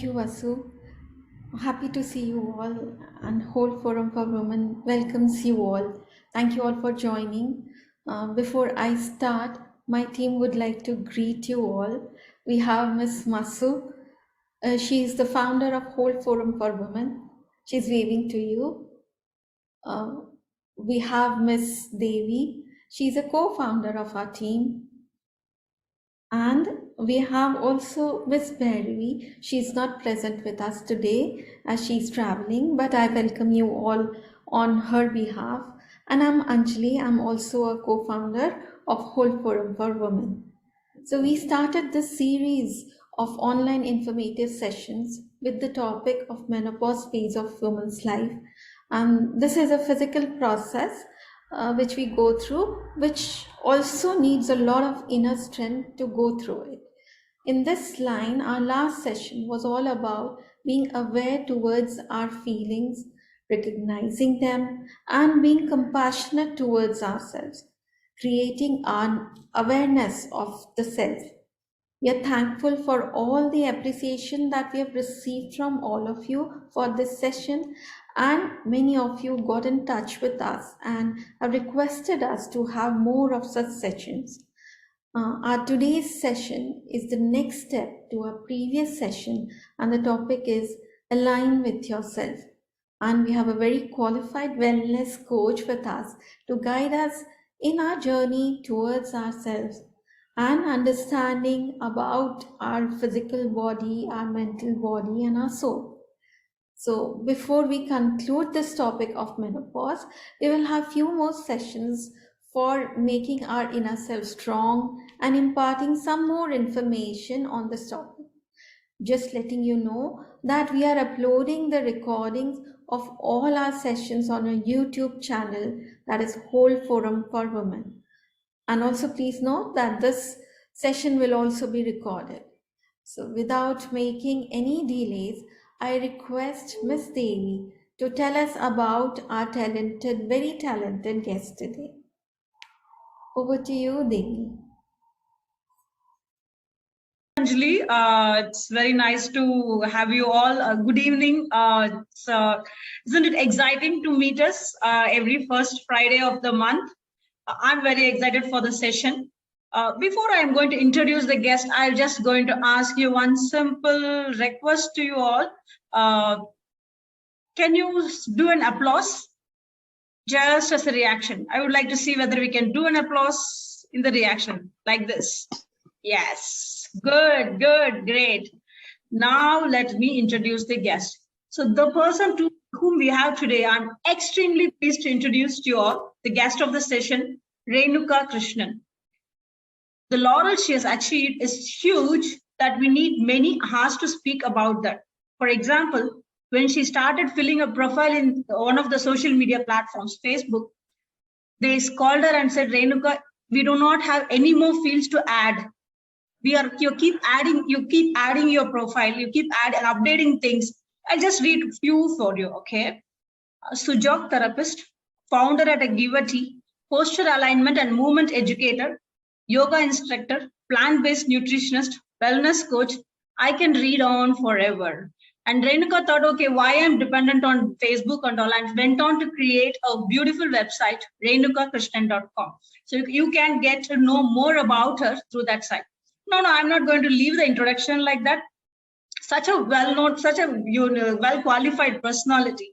you, Vasu. Happy to see you all, and whole Forum for Women welcomes you all. Thank you all for joining. Before I start, my team would like to greet you all. We have Miss Masu. She is the founder of Whole Forum for Women. She's waving to you. Uh, we have Miss Devi. She's a co-founder of our team. And we have also Miss Bhairavi. She's not present with us today as she's traveling, but I welcome you all on her behalf. And I'm Anjali. I'm also a co-founder of Whole Forum for Women. So we started this series of online informative sessions with the topic of menopause phase of women's life. And this is a physical process which we go through, which also needs a lot of inner strength to go through it. In this line, our last session was all about being aware towards our feelings, recognizing them, and being compassionate towards ourselves, creating an awareness of the self. We are thankful for all the appreciation that we have received from all of you for this session, and many of you got in touch with us and have requested us to have more of such sessions. Our today's session is the next step to our previous session, and the topic is align with yourself. And we have a very qualified wellness coach with us to guide us in our journey towards ourselves and understanding about our physical body, our mental body, and our soul. So before we conclude this topic of menopause, we will have few more sessions for making our inner self strong and imparting some more information on this topic. Just letting you know that we are uploading the recordings of all our sessions on a YouTube channel, that is Whole Forum for Women. And also please note that this session will also be recorded. So without making any delays, I request Miss Devi to tell us about our talented, very talented guest today. Over to you, Devi. Anjali, it's very nice to have you all. Good evening. Isn't it exciting to meet us every first Friday of the month? I'm very excited for the session. Before I'm going to introduce the guest, I'm just going to ask you one simple request to you all. Can you do an applause? Just as a reaction. I would like to see whether we can do an applause in the reaction like this. Yes, good, great. Now let me introduce the guest. So the person to whom we have today, I'm extremely pleased to introduce to you all the guest of the session, Renuka Krishnan. The laurel she has achieved is huge that we need many hours to speak about that. For example, when she started filling a profile in one of the social media platforms, Facebook, they called her and said, Renuka, we do not have any more fields to add. You keep adding your profile, you keep updating things. I'll just read a few for you, okay? Sujok therapist, founder at a Giverty, posture alignment and movement educator, yoga instructor, plant-based nutritionist, wellness coach. I can read on forever. And Renuka thought, okay, why I'm dependent on Facebook and all, and went on to create a beautiful website, renukakrishnan.com. So you can get to know more about her through that site. No, I'm not going to leave the introduction like that. Such a well-known, such a well-qualified personality.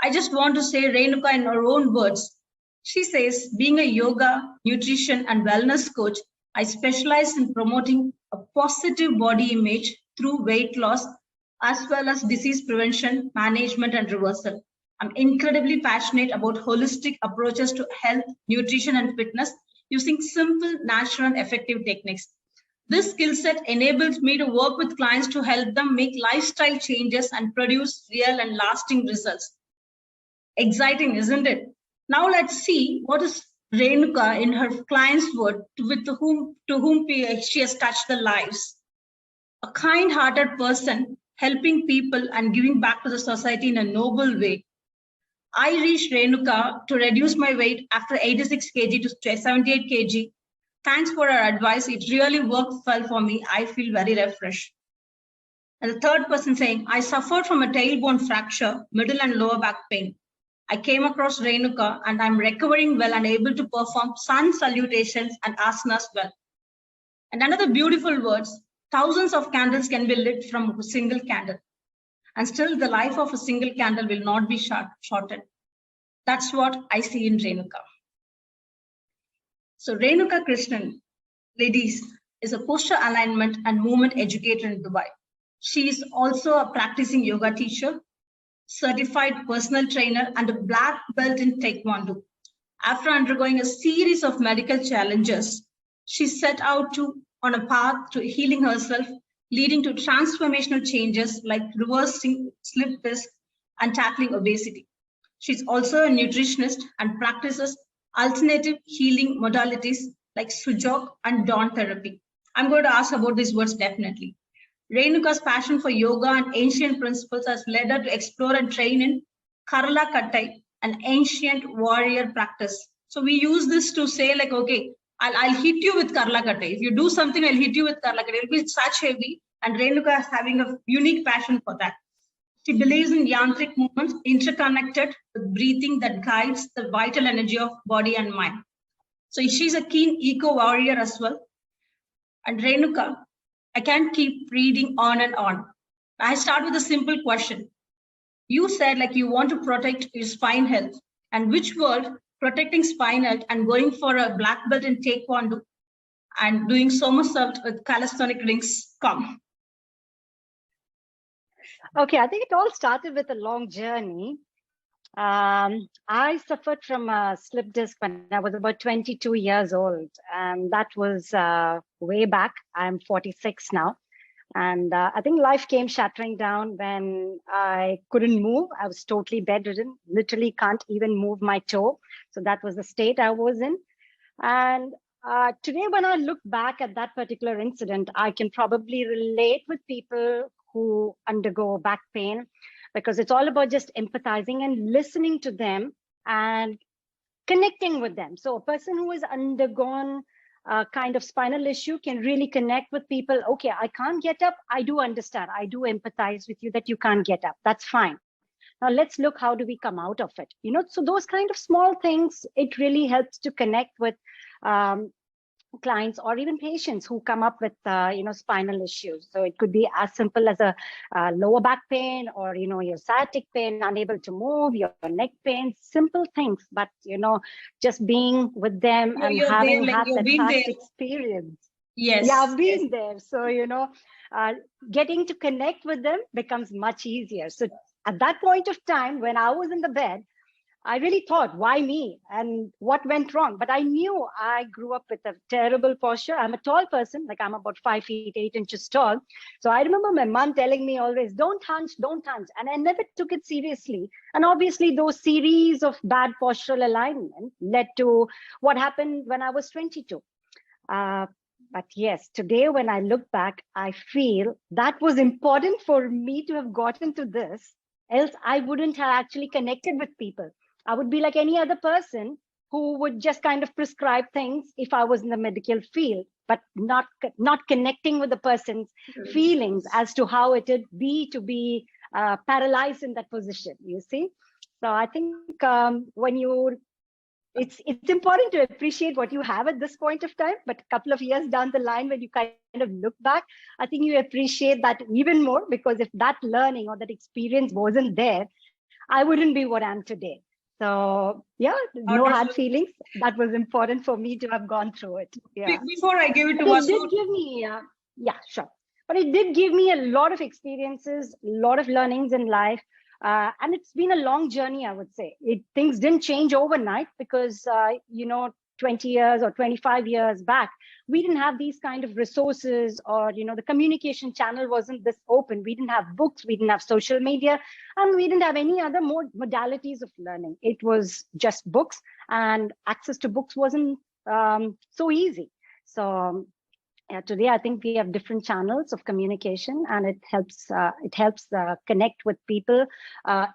I just want to say Renuka in her own words. She says, being a yoga, nutrition, and wellness coach, I specialize in promoting a positive body image through weight loss, as well as disease prevention, management, and reversal. I'm incredibly passionate about holistic approaches to health, nutrition, and fitness using simple, natural, and effective techniques. This skill set enables me to work with clients to help them make lifestyle changes and produce real and lasting results. Exciting, isn't it? Now let's see what is Renuka in her client's word to whom she has touched the lives. A kind-hearted person helping people and giving back to the society in a noble way. I reached Renuka to reduce my weight after 86 kg to 78 kg. Thanks for her advice. It really worked well for me. I feel very refreshed. And the third person saying, I suffered from a tailbone fracture, middle and lower back pain. I came across Renuka and I'm recovering well and able to perform sun salutations and asanas well. And another beautiful words, thousands of candles can be lit from a single candle. And still the life of a single candle will not be shortened. That's what I see in Renuka. So Renuka Krishnan, ladies, is a posture alignment and movement educator in Dubai. She is also a practicing yoga teacher, certified personal trainer, and a black belt in Taekwondo. After undergoing a series of medical challenges, she set out on a path to healing herself, leading to transformational changes like reversing slip disc and tackling obesity. She's also a nutritionist and practices alternative healing modalities like Sujok and Dawn therapy. I'm going to ask about these words definitely. Renuka's passion for yoga and ancient principles has led her to explore and train in Karla Kattai, an ancient warrior practice. So we use this to say like, okay, I'll hit you with Karla Kattai. If you do something, I'll hit you with Karla Kattai. It'll be such heavy, and Renuka is having a unique passion for that. She believes in yantric movements interconnected with breathing that guides the vital energy of body and mind. So she's a keen eco-warrior as well. And Renuka, I can't keep reading on and on. I start with a simple question. You said like you want to protect your spine health. And which word protecting spine health and going for a black belt in Taekwondo and doing somersault with calisthenic rings come? Okay, I think it all started with a long journey. I suffered from a slip disc when I was about 22 years old, and that was way back. I'm 46 now. And I think life came shattering down when I couldn't move. I was totally bedridden, literally can't even move my toe. So that was the state I was in. And today, when I look back at that particular incident, I can probably relate with people who undergo back pain, because it's all about just empathizing and listening to them and connecting with them. So a person who has undergone a kind of spinal issue can really connect with people. Okay, I can't get up. I do understand. I do empathize with you that you can't get up. That's fine. Now let's look, how do we come out of it? You know, so those kind of small things, it really helps to connect with clients or even patients who come up with spinal issues. So it could be as simple as a lower back pain, or your sciatic pain, unable to move, your neck pain, simple things. But just being with them and having had that past experience. Yes. Yeah, I've been there. So getting to connect with them becomes much easier. So at that point of time, when I was in the bed, I really thought, why me? And what went wrong? But I knew I grew up with a terrible posture. I'm a tall person, like I'm about 5 feet 8 inches tall. So I remember my mom telling me always, don't hunch, don't hunch. And I never took it seriously. And obviously those series of bad postural alignment led to what happened when I was 22. But yes, today when I look back, I feel that was important for me to have gotten to this. Else I wouldn't have actually connected with people. I would be like any other person who would just kind of prescribe things if I was in the medical field, but not connecting with the person's feelings as to how it would be to be paralyzed in that position, you see? So I think it's important to appreciate what you have at this point of time, but a couple of years down the line, when you kind of look back, I think you appreciate that even more, because if that learning or that experience wasn't there, I wouldn't be what I am today. So yeah, no hard feelings. That was important for me to have gone through it. Yeah. Before I give it to Vasu, it did give me, yeah, sure. But it did give me a lot of experiences, a lot of learnings in life. And it's been a long journey, I would say. Things didn't change overnight because, 20 years or 25 years back, we didn't have these kind of resources, or, the communication channel wasn't this open. We didn't have books, we didn't have social media, and we didn't have any other modalities of learning. It was just books, and access to books wasn't so easy. So today, I think we have different channels of communication, and it helps connect with people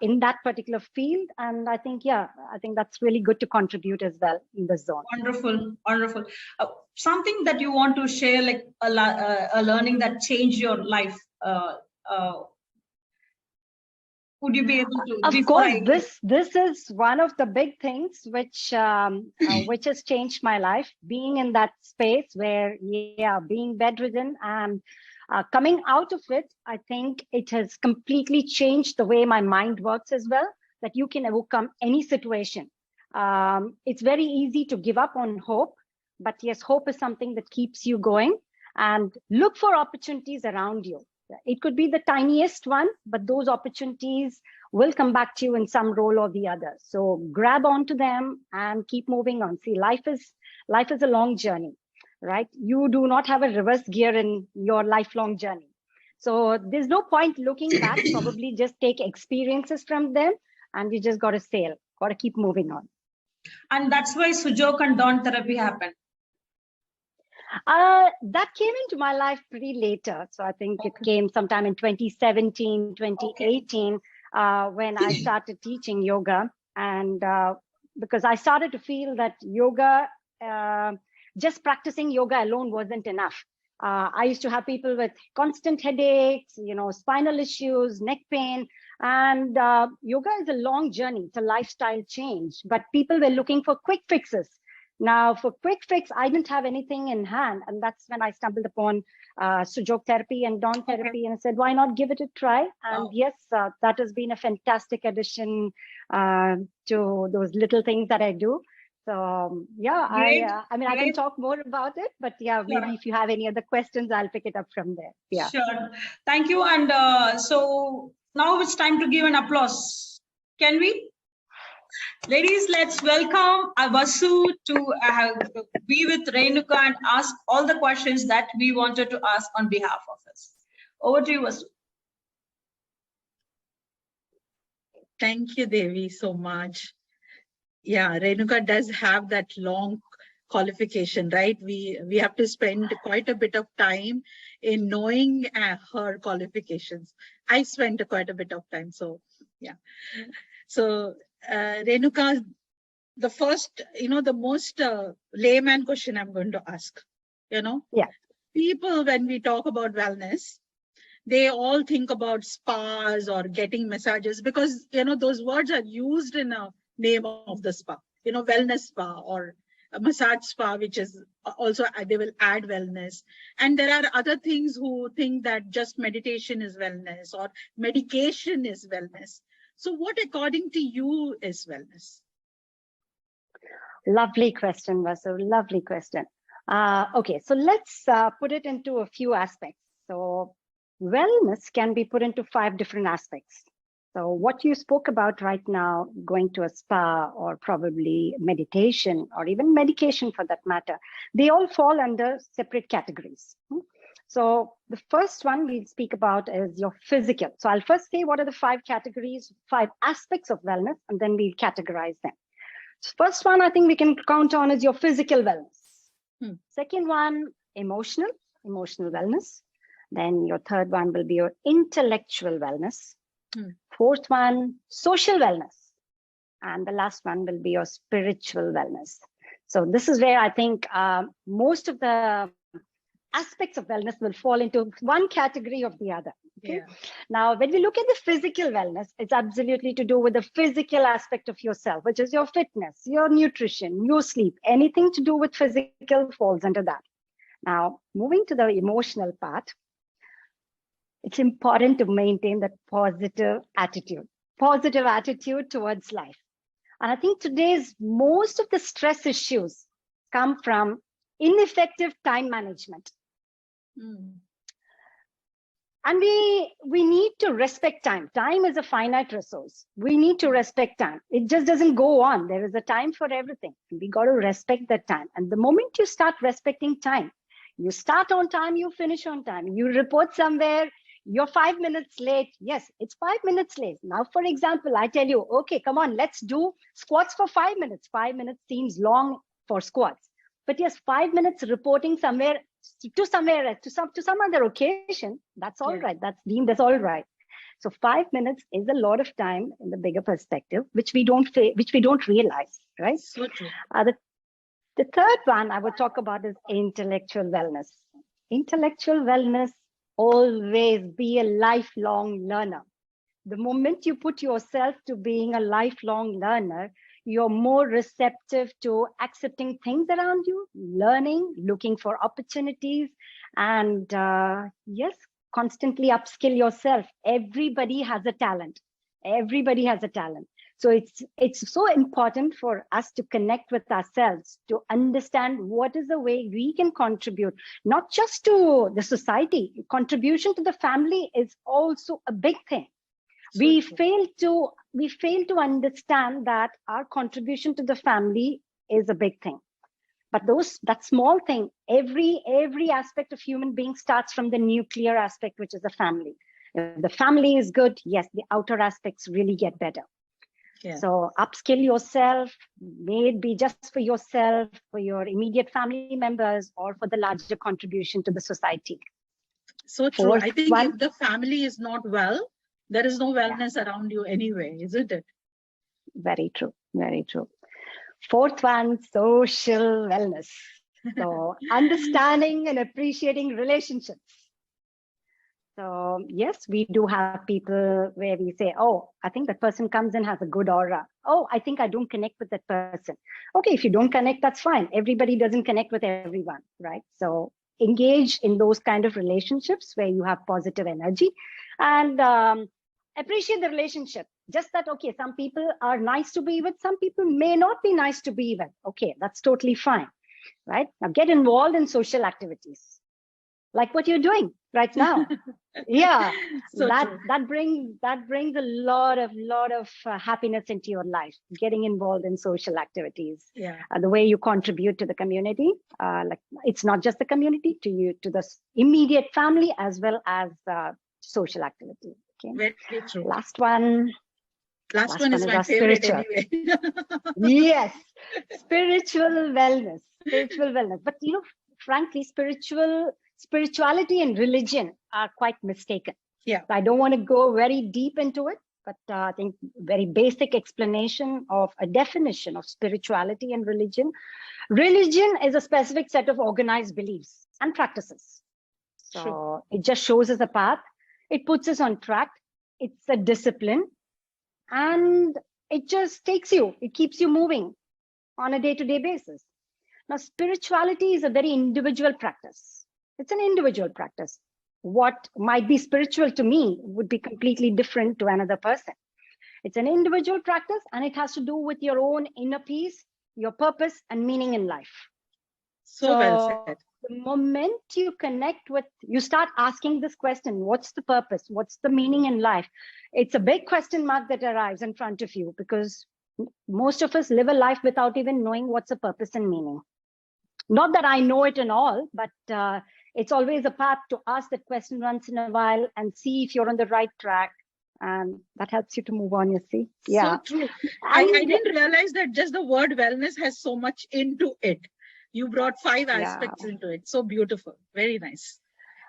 in that particular field. And I think that's really good to contribute as well in this zone. Wonderful, wonderful. Something that you want to share, like a learning that changed your life Would you be able to? Of course, this is one of the big things which has changed my life. Being in that space where, being bedridden and coming out of it, I think it has completely changed the way my mind works as well. That you can overcome any situation. It's very easy to give up on hope, but yes, hope is something that keeps you going. And look for opportunities around you. It could be the tiniest one, but those opportunities will come back to you in some role or the other. So grab onto them and keep moving on. See, life is a long journey, right? You do not have a reverse gear in your lifelong journey. So there's no point looking back. Probably just take experiences from them, and you just got to sail, got to keep moving on. And that's why Sujok and Dawn therapy happened. That came into my life pretty later. So I think it came sometime in 2017, 2018, when I started teaching yoga. And because I started to feel that yoga, just practicing yoga alone wasn't enough. I used to have people with constant headaches, spinal issues, neck pain. And yoga is a long journey. It's a lifestyle change. But people were looking for quick fixes. Now, for quick fix, I didn't have anything in hand. And that's when I stumbled upon Sujok therapy and Dawn therapy. And I said, why not give it a try? And yes, that has been a fantastic addition to those little things that I do. So, I can talk more about it. But maybe if you have any other questions, I'll pick it up from there. Yeah. Sure. Thank you. And so now it's time to give an applause. Can we? Ladies, let's welcome Vasu to be with Renuka and ask all the questions that we wanted to ask on behalf of us. Over to you, Vasu. Thank you, Devi, so much. Yeah, Renuka does have that long qualification, right? We have to spend quite a bit of time in knowing her qualifications. I spent quite a bit of time, so yeah. So Renuka, the first, the most layman question I'm going to ask, people, when we talk about wellness, they all think about spas or getting massages because, those words are used in a name of the spa, wellness spa or a massage spa, which is also, they will add wellness. And there are other things who think that just meditation is wellness or medication is wellness. So what, according to you, is wellness? Lovely question, Vasu. Lovely question. Okay, so let's put it into a few aspects. So wellness can be put into 5 different aspects. So what you spoke about right now, going to a spa or probably meditation or even medication for that matter, they all fall under separate categories. So the first one we'll speak about is your physical. So I'll first say what are the 5 categories, 5 aspects of wellness, and then we'll categorize them. So first one I think we can count on is your physical wellness. Second one, emotional wellness. Then your third one will be your intellectual wellness. Fourth one, social wellness. And the last one will be your spiritual wellness. So this is where I think most of the aspects of wellness will fall into one category or the other. Okay? Yeah. Now, when we look at the physical wellness, it's absolutely to do with the physical aspect of yourself, which is your fitness, your nutrition, your sleep. Anything to do with physical falls under that. Now, moving to the emotional part, it's important to maintain that positive attitude towards life. And I think today's most of the stress issues come from ineffective time management. And we need to respect time. Time is a finite resource. We need to respect time. It just doesn't go on. There is a time for everything. We got to respect that time. And the moment you start respecting time, you start on time, you finish on time. You report somewhere, you're 5 minutes late. Yes, it's 5 minutes late. Now, for example, I tell you, okay, come on, let's do squats for 5 minutes. 5 minutes seems long for squats. But yes, 5 minutes reporting somewhere to some other occasion, that's all right. That's deemed as all right. So 5 minutes is a lot of time in the bigger perspective, which we don't realize, right? So true. The third one I would talk about is intellectual wellness. Intellectual wellness always be a lifelong learner. The moment you put yourself to being a lifelong learner, you're more receptive to accepting things around you, learning, looking for opportunities, and yes, constantly upskill yourself. Everybody has a talent. Everybody has a talent. So it's so important for us to connect with ourselves, to understand what is the way we can contribute, not just to the society. Contribution to the family is also a big thing. So We true. fail to understand that our contribution to the family is a big thing. But that small thing, every aspect of human being starts from the nuclear aspect, which is the family. If the family is good, yes, the outer aspects really get better. Yeah. So upskill yourself, may it be just for yourself, for your immediate family members, or for the larger contribution to the society. So true. Fourth I think one, if the family is not well, there is no wellness around you anyway, isn't it? very true, very true. Fourth one, social wellness. So understanding and appreciating relationships. So yes, we do have people where we say, oh, I think that person comes and has a good aura. Oh, I think I don't connect with that person. Okay, if you don't connect, that's fine. Everybody doesn't connect with everyone, right? So engage in those kind of relationships where you have positive energy, and appreciate the relationship. Just that, okay, some people are nice to be with, some people may not be nice to be with. Okay, that's totally fine, right? Now get involved in social activities, like what you're doing right now. Yeah, So true. that brings a lot of happiness into your life. Getting involved in social activities, Yeah. the way you contribute to the community, like it's not just the community, to the immediate family as well as social activity. Okay, Very true. last one Last one is my our favorite spiritual. anyway. Yes, spiritual wellness. But frankly, spirituality and religion are quite mistaken. Yeah. I don't want to go very deep into it, but I think very basic explanation of a definition of spirituality and religion. Religion is a specific set of organized beliefs and practices. So True. it just shows us a path. It puts us on track. It's a discipline, and it just it keeps you moving on a day-to-day basis. Now, spirituality is a very individual practice. It's an individual practice. What might be spiritual to me would be completely different to another person. It's an individual practice, and it has to do with your own inner peace, your purpose, and meaning in life. So well said. The moment you connect with, you start asking this question, what's the purpose? What's the meaning in life? It's a big question mark that arrives in front of you, because most of us live a life without even knowing what's the purpose and meaning. Not that I know it and all, but it's always a path to ask that question once in a while and see if you're on the right track. And that helps you to move on, you see. Yeah. So true. I didn't realize that just the word wellness has so much into it. You brought 5 aspects into it. So beautiful. Very nice.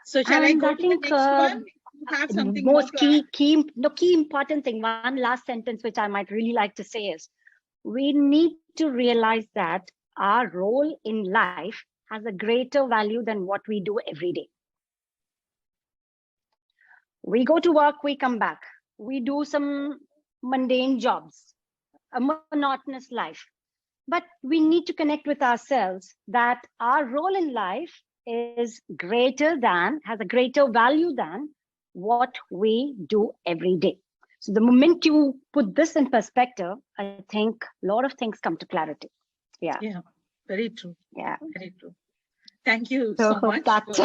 So shall I go to the next one? You have something most more key important thing, one last sentence, which I might really like to say is, we need to realize that our role in life has a greater value than what we do every day. We go to work, we come back, we do some mundane jobs, a monotonous life. But we need to connect with ourselves that our role in life is has a greater value than what we do every day. So the moment you put this in perspective, I think a lot of things come to clarity. Yeah. Yeah, very true. Yeah. Very true. Thank you so much. That was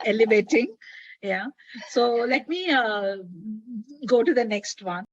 elevating. Yeah. So let me go to the next one.